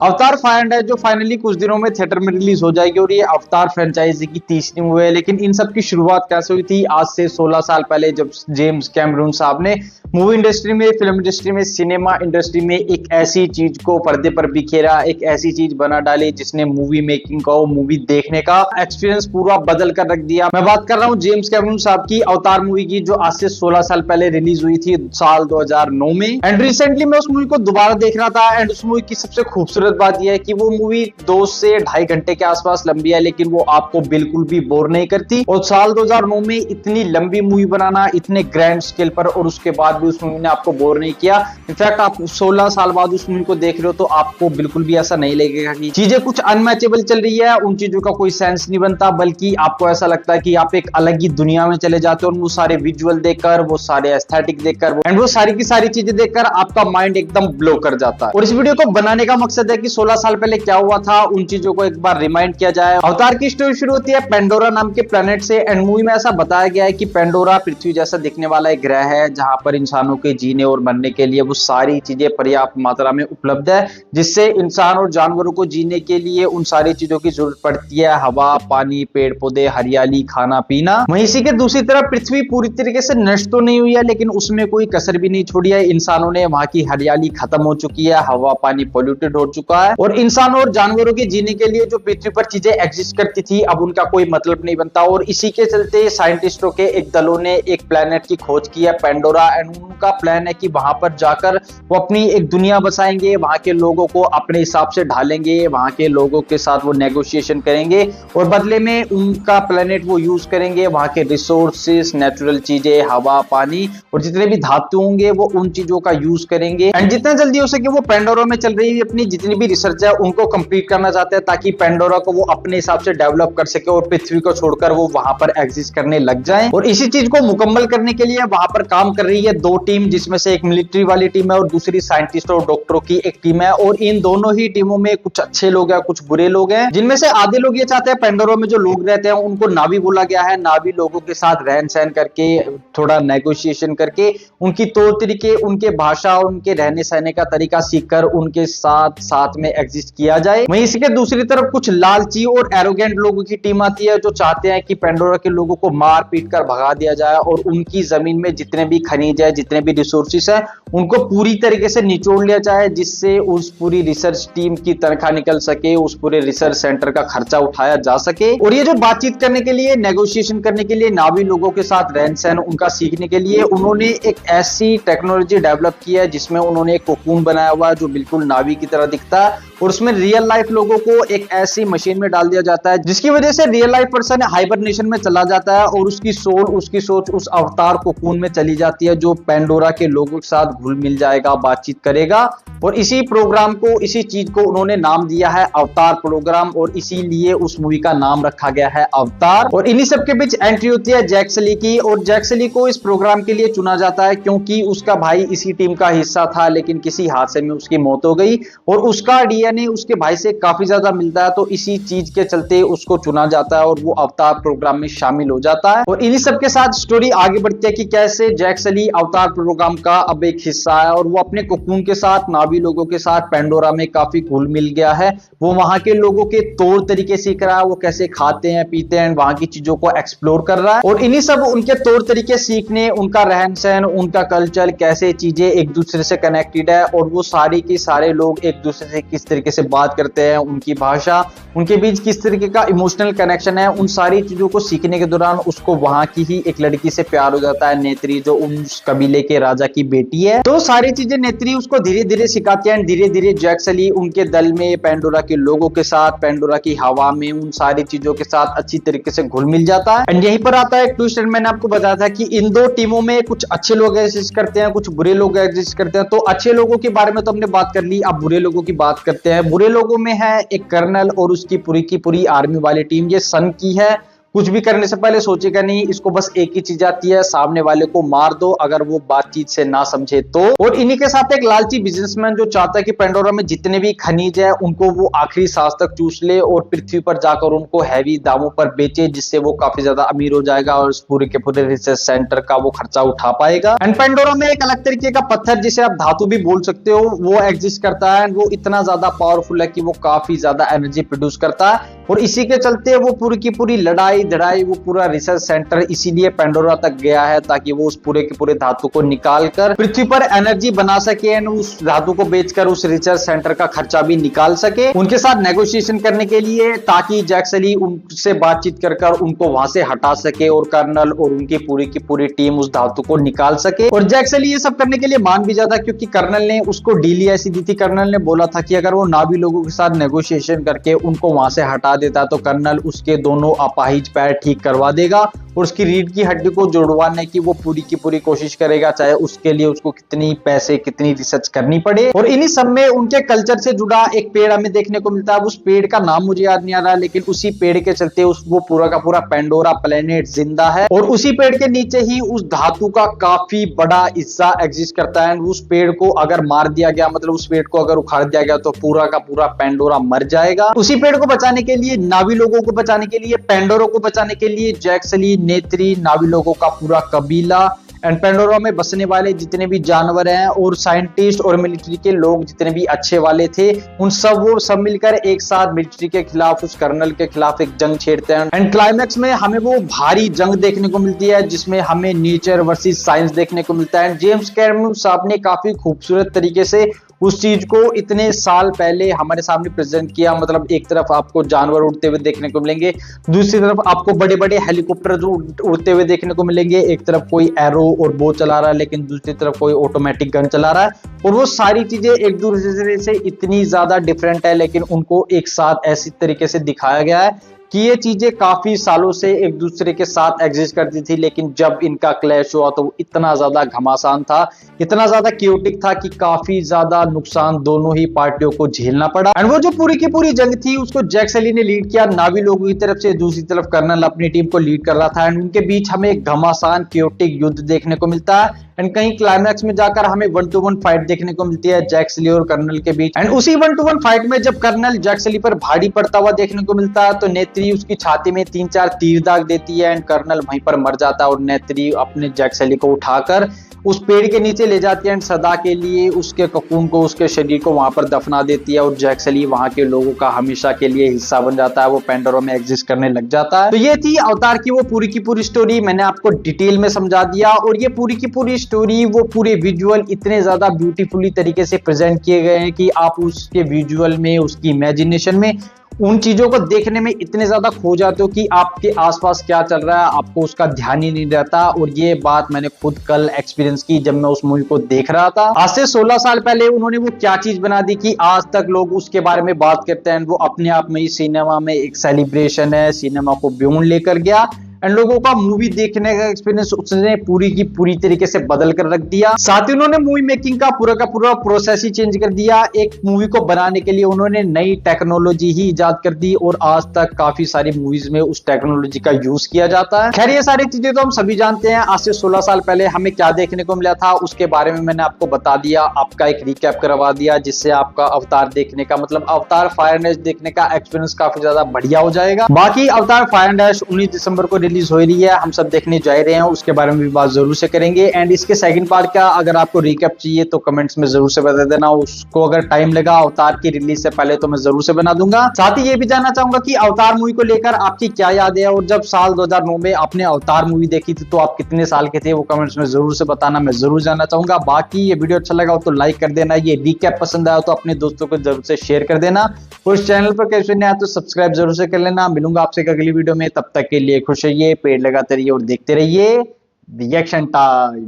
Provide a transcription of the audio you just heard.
अवतार 500 है जो फाइनली कुछ दिनों में थिएटर में रिलीज हो जाएगी और ये अवतार फ्रेंचाइजी की तीसरी मूवी है। लेकिन इन सब की शुरुआत कैसे हुई थी? आज से 16 साल पहले जब जेम्स कैमरून साहब ने मूवी इंडस्ट्री में, फिल्म इंडस्ट्री में, सिनेमा इंडस्ट्री में एक ऐसी चीज को पर्दे पर बिखेरा, एक ऐसी चीज बना डाली जिसने मूवी मेकिंग का, मूवी देखने का एक्सपीरियंस पूरा बदल कर रख दिया। मैं बात कर रहा हूँ जेम्स कैमरून साहब की अवतार मूवी की, जो आज से 16 साल पहले रिलीज हुई थी साल 2009 में। एंड रिसेंटली मैं उस मूवी को दोबारा देख रहा था। एंड उस मूवी की सबसे खूबसूरत बात यह है कि वो मूवी 2 से ढाई घंटे के आसपास लंबी है, लेकिन वो आपको बिल्कुल भी बोर नहीं करती। और साल 2009 में इतनी लंबी मूवी बनाना, इतने ग्रैंड स्केल पर, और उसके बाद भी उस मूवी ने आपको बोर नहीं किया। इनफैक्ट आप 16 साल बाद उस मूवी को देख रहे हो तो आपको बिल्कुल भी ऐसा नहीं लगेगा कि चीजें कुछ अनमैचेबल चल रही है, उन चीजों का कोई सेंस नहीं बनता, बल्कि आपको ऐसा लगता है कि आप एक अलग ही दुनिया में चले जाते हो। और वो सारे विजुअल देखकर, वो सारे एस्थेटिक देखकर, एंड वो सारी की सारी चीजें देखकर आपका माइंड एकदम ब्लो कर जाता है। और इस वीडियो को बनाने का मकसद है कि 16 साल पहले क्या हुआ था, उन चीजों को एक बार रिमाइंड किया जाए। अवतार की स्टोरी शुरू होती है पेंडोरा नाम के प्लेनेट से। एंड मूवी में ऐसा बताया गया है कि पेंडोरा पृथ्वी जैसा दिखने वाला एक ग्रह है, जहां पर इंसानों के जीने और मरने के लिए वो सारी चीजें पर्याप्त मात्रा में उपलब्ध है, जिससे इंसान और जानवरों को जीने के लिए उन सारी चीजों की जरूरत पड़ती है। हवा, पानी, पेड़ पौधे, हरियाली, खाना पीना। वहीं इसी के दूसरी तरफ पृथ्वी पूरी तरीके से नष्ट तो नहीं हुई है, लेकिन उसमें कोई कसर भी नहीं छोड़ी है। इंसानों ने वहां की हरियाली खत्म हो चुकी है, हवा पानी पॉल्यूटेड हो चुका है, और इंसान और जानवरों के जीने के लिए जो पृथ्वी पर चीजें एग्जिस्ट करती थी, अब उनका कोई मतलब नहीं बनता। और इसी के चलते साइंटिस्टों के एक दलों ने एक प्लेनेट की खोज की है, पेंडोरा। एंड उनका प्लान है कि वहां पर जाकर वो अपनी एक दुनिया बसाएंगे, वहां के लोगों को अपने हिसाब से ढालेंगे, वहां के लोगों के साथ वो नेगोशिएशन करेंगे, और बदले में उनका प्लेनेट वो यूज करेंगे। वहां के रिसोर्सेस, नेचुरल चीजें, हवा पानी और जितने भी धातु होंगे वो उन चीजों का यूज करेंगे। एंड जितना जल्दी हो सके वो पेंडोरा में चल रही अपनी जितनी भी रिसर्च है उनको कंप्लीट करना चाहते हैं, ताकि पेंडोरा को वो अपने हिसाब से डेवलप कर सके और पृथ्वी को छोड़कर वो वहां पर एग्जिस्ट करने लग जाए। और इसी चीज को मुकम्मल करने के लिए वहां पर काम कर रही है 2 टीम, जिसमें से एक मिलिट्री वाली टीम है और दूसरी साइंटिस्ट और डॉक्टरों की एक टीम है। और इन दोनों ही टीमों में कुछ अच्छे लोग हैं, कुछ बुरे लोग हैं, जिनमें से आधे लोग ये चाहते हैं पेंडोरा में जो लोग रहते हैं उनको नावी बोला गया है, नावी लोगों के साथ रहन सहन करके, थोड़ा नेगोशिएशन करके, उनकी तौर तरीके, उनके भाषा, उनके रहने सहने का तरीका सीखकर उनके साथ साथ में एग्जिस्ट किया जाए। वहीं इसके दूसरी तरफ कुछ लालची और एरोगेंट लोगों की टीम आती है, जो चाहते हैं कि पेंडोरा के लोगों को मार पीट कर भगा दिया जाए और उनकी जमीन में जितने भी खनिज है, जितने भी रिसोर्सेस है, उनको पूरी तरीके से निचोड़ लिया जाए, जिससे उस पूरी रिसर्च टीम की तनख्वाह निकल सके, उस पूरे रिसर्च सेंटर का खर्चा उठाया जा सके। और ये जो बातचीत करने के लिए, नेगोशिएशन करने के लिए, नावी लोगों के साथ रहन सहन उनका सीखने के लिए उन्होंने एक ऐसी टेक्नोलॉजी डेवलप की है जिसमें उन्होंने एक कोकून बनाया हुआ है जो बिल्कुल नावी की तरह दिखता है, और उसमें रियल लाइफ लोगों को एक ऐसी मशीन में डाल दिया जाता है जिसकी वजह से रियल लाइफ पर्सन हाइबरनेशन में चला जाता है और उसकी सोल, उसकी सोच उस अवतार कोकून में चली जाती है, जो पेंडोरा के लोगों के साथ घुल मिल जाएगा, बातचीत करेगा। और इसी प्रोग्राम को, इसी चीज को उन्होंने नाम दिया है अवतार प्रोग्राम, और इसीलिए उस मूवी का नाम रखा गया है अवतार। और इन्हीं सबके बीच एंट्री होती है जैक सली की, और जैक सली को इस प्रोग्राम के लिए चुना जाता है क्योंकि उसका भाई इसी टीम का हिस्सा था, लेकिन किसी हादसे में उसकी मौत हो गई और उसका डीएनए उसके भाई से काफी ज्यादा मिलता है, तो इसी चीज के चलते उसको चुना जाता है और वो अवतार प्रोग्राम में शामिल हो जाता है। और इन्हीं सबके साथ स्टोरी आगे बढ़ती है कि कैसे जैक सली अवतार प्रोग्राम का अब एक हिस्सा है और वो अपने कोकून के साथ, नावी लोगों के साथ पेंडोरा में काफी घुल मिल गया है। वो वहां के लोगों के तौर तरीके सीख रहा है, वो कैसे खाते हैं पीते हैं, वहां की चीजों को एक्सप्लोर कर रहा है। और इन्हीं सब उनके तौर तरीके सीखने, उनका रहन सहन, उनका कल्चर, कैसे चीजें एक दूसरे से कनेक्टेड है, और वो सारी की सारे लोग एक दूसरे से किस तरीके से बात करते हैं, उनकी भाषा, उनके बीच किस तरीके का इमोशनल कनेक्शन है, उन सारी चीजों को सीखने के दौरान उसको वहां की ही एक लड़की से प्यार हो जाता है, नेत्री, जो उस कबीले के राजा की बेटी है। तो सारी चीजें नेत्री उसको धीरे धीरे सिखाती है। धीरे धीरे जैक सली उनके दल में, पेंडोरा के लोगों के साथ, पेंडोरा की हवा में, उन सारी चीजों के साथ अच्छी तरीके से घुल मिल जाता है। एंड यहीं पर आता है ट्विस्ट। एंड मैंने आपको बताया था कि इन 2 टीमों में कुछ अच्छे लोग एग्जिस्ट करते हैं, कुछ बुरे लोग एग्जिस्ट करते हैं। तो अच्छे लोगों के बारे में तो हमने बात कर ली, अब बुरे लोगों की बात करते हैं। बुरे लोगों में है एक कर्नल और उसकी पूरी की पूरी आर्मी वाली टीम। ये सन की है कुछ भी करने से पहले सोचेगा नहीं, इसको बस एक ही चीज आती है, सामने वाले को मार दो अगर वो बातचीत से ना समझे तो। और इन्हीं के साथ एक लालची बिजनेसमैन जो चाहता है कि पेंडोरा में जितने भी खनिज है उनको वो आखिरी सांस तक चूस ले और पृथ्वी पर जाकर उनको हैवी दामों पर बेचे, जिससे वो काफी ज्यादा अमीर हो जाएगा और उस पूरे के पूरे रिसर्च सेंटर का वो खर्चा उठा पाएगा। एंड पेंडोरा में एक अलग तरीके का पत्थर, जिसे आप धातु भी बोल सकते हो, वो एग्जिस्ट करता है। वो इतना ज्यादा पावरफुल है कि वो काफी ज्यादा एनर्जी प्रोड्यूस करता है और इसी के चलते वो पूरी की पूरी लड़ाई धड़ाई, वो पूरा रिसर्च सेंटर इसीलिए पेंडोरा तक गया है ताकि वो उस पूरे के पूरे धातु को निकाल कर पृथ्वी पर एनर्जी बना सके एंड उस धातु को बेचकर उस रिसर्च सेंटर का खर्चा भी निकाल सके। उनके साथ नेगोशिएशन करने के लिए ताकि जैक सली उनसे बातचीत कर उनको वहां से हटा सके और कर्नल और उनकी की पूरी टीम उस धातु को निकाल सके। और जैक सली ये सब करने के लिए मान भी जाता क्योंकि कर्नल ने उसको डील ऐसी दी थी। कर्नल ने बोला था कि अगर वो नावी लोगों के साथ नेगोशिएशन करके उनको वहां से हटा देता तो कर्नल उसके दोनों अपाहिज पैर ठीक करवा देगा और उसकी रीढ़ की हड्डी को जुड़वाने की वो पूरी की पूरी कोशिश करेगा, चाहे उसके लिए उसको कितनी पैसे कितनी रिसर्च करनी पड़े। और इन्हीं सब में उनके कल्चर से जुड़ा एक पेड़ हमें देखने को मिलता है। उस पेड़ का नाम मुझे याद नहीं आ रहा, लेकिन उसी पेड़ के चलते वो पूरा का पूरा पेंडोरा प्लेनेट जिंदा है और उसी पेड़ के नीचे ही उस धातु का काफी बड़ा हिस्सा एग्जिस्ट करता है। उस पेड़ को अगर मार दिया गया, मतलब उस पेड़ को अगर उखाड़ दिया गया तो पूरा का पूरा पेंडोरा मर जाएगा। उसी पेड़ को बचाने के लिए, नावी लोगों को बचाने के लिए, पेंडोरा को बचाने के लिए जैक सली, नेत्री, नावी लोगों का पूरा कबीला एंड पेंडोरा में बसने वाले जितने भी जानवर हैं और साइंटिस्ट और मिलिट्री के लोग जितने भी अच्छे वाले थे, उन वो सब मिलकर एक साथ मिलिट्री के खिलाफ, उस कर्नल के खिलाफ एक जंग छेड़ते हैं। एंड क्लाइमैक्स में हमें वो भारी जंग देखने को मिलती है जिसमें हमें नेचर वर्सेस साइंस देखने को मिलता है। जेम्स कैमरून साहब ने काफी खूबसूरत तरीके से उस चीज को इतने साल पहले हमारे सामने प्रेजेंट किया। मतलब एक तरफ आपको जानवर उड़ते हुए देखने को मिलेंगे, दूसरी तरफ आपको बड़े बड़े हेलीकॉप्टर उड़ते हुए देखने को मिलेंगे, एक तरफ कोई एरो और बो चला रहा है लेकिन दूसरी तरफ कोई ऑटोमेटिक गन चला रहा है और वो सारी चीजें एक दूसरे से इतनी ज्यादा डिफरेंट है लेकिन उनको एक साथ ऐसी तरीके से दिखाया गया है कि ये चीजें काफी सालों से एक दूसरे के साथ एग्जिस्ट करती थी, लेकिन जब इनका क्लैश हुआ तो वो इतना ज्यादा घमासान था, इतना ज्यादा क्योटिक था कि काफी ज्यादा नुकसान दोनों ही पार्टियों को झेलना पड़ा। एंड वो जो पूरी की पूरी जंग थी उसको जैक सली ने लीड किया नावी लोगों की तरफ से, दूसरी तरफ कर्नल अपनी टीम को लीड कर रहा था एंड उनके बीच हमें एक घमासान क्योटिक युद्ध देखने को मिलता है। एंड कहीं क्लाइमैक्स में जाकर हमें 1-to-1 फाइट देखने को मिलती है जैक सली और कर्नल के बीच। एंड उसी 1-to-1 फाइट में जब कर्नल जैक सली पर भारी पड़ता हुआ देखने को मिलता है तो नेत्री उसकी छाती में 3-4 तीर दाग देती है एंड कर्नल वहीं पर मर जाता है और नेत्री अपने जैक सली को उठाकर उस पेड़ के नीचे ले जाती है एंड सदा के लिए उसके ककून को, उसके शरीर को वहां पर दफना देती है और जैक सली वहां के लोगों का हमेशा के लिए हिस्सा बन जाता है, वो पेंडोरा में एग्जिस्ट करने लग जाता है। तो ये थी अवतार की वो पूरी की पूरी स्टोरी, मैंने आपको डिटेल में समझा दिया और ये पूरी की पूरी स्टोरी, वो पूरे विजुअल इतने ज्यादा ब्यूटीफुली तरीके से प्रेजेंट किए गए हैं कि आप उसके विजुअल में, उसकी इमेजिनेशन में उन चीजों को देखने में इतने ज्यादा खो जाते हो कि आपके आसपास क्या चल रहा है आपको उसका ध्यान ही नहीं रहता। और ये बात मैंने खुद कल एक्सपीरियंस की जब मैं उस मूवी को देख रहा था। आज से 16 साल पहले उन्होंने वो क्या चीज बना दी कि आज तक लोग उसके बारे में बात करते हैं। वो अपने आप में ही सिनेमा में एक सेलिब्रेशन है, सिनेमा को ब्यून लेकर गया एंड लोगों का मूवी देखने का एक्सपीरियंस उसने पूरी की पूरी तरीके से बदल कर रख दिया। साथ ही उन्होंने मूवी मेकिंग का पूरा प्रोसेस ही चेंज कर दिया। एक मूवी को बनाने के लिए उन्होंने नई टेक्नोलॉजी ही इजाद कर दी और आज तक काफी सारी मूवीज में उस टेक्नोलॉजी का यूज किया जाता है। खैर ये सारी चीजें तो हम सभी जानते हैं। आज से 16 साल पहले हमें क्या देखने को मिला था उसके बारे में मैंने आपको बता दिया, आपका एक रिकैप करवा दिया, जिससे आपका अवतार देखने का, मतलब अवतार फायर एंड ऐश देखने का एक्सपीरियंस काफी ज्यादा बढ़िया हो जाएगा। बाकी अवतार फायर एंड ऐश 19 दिसंबर को रिलीज हो रही है, हम सब देखने जा रहे हैं, उसके बारे में भी बात जरूर से करेंगे। एंड इसके सेकंड पार्ट का अगर आपको रिकैप चाहिए तो कमेंट्स में जरूर से बता देना, उसको अगर टाइम लगा अवतार की रिलीज से पहले तो मैं जरूर से बना दूंगा। साथ ही ये भी जानना चाहूंगा कि अवतार मूवी को लेकर आपकी क्या याद है और जब साल 2009 में आपने अवतार मूवी देखी थी तो आप कितने साल के थे, वो कमेंट्स में जरूर से बताना, मैं जरूर जानना चाहूंगा। बाकी ये वीडियो अच्छा लगा हो तो लाइक कर देना, ये रिकैप पसंद आया तो अपने दोस्तों को जरूर से शेयर कर देना और इस चैनल पर कैसे नहीं आया तो सब्सक्राइब जरूर से कर लेना। मिलूंगा आपसे अगली वीडियो में, तब तक के लिए खुश रहिए, पेड़ लगाते रहिए और देखते रहिए रिएक्शन टाइम।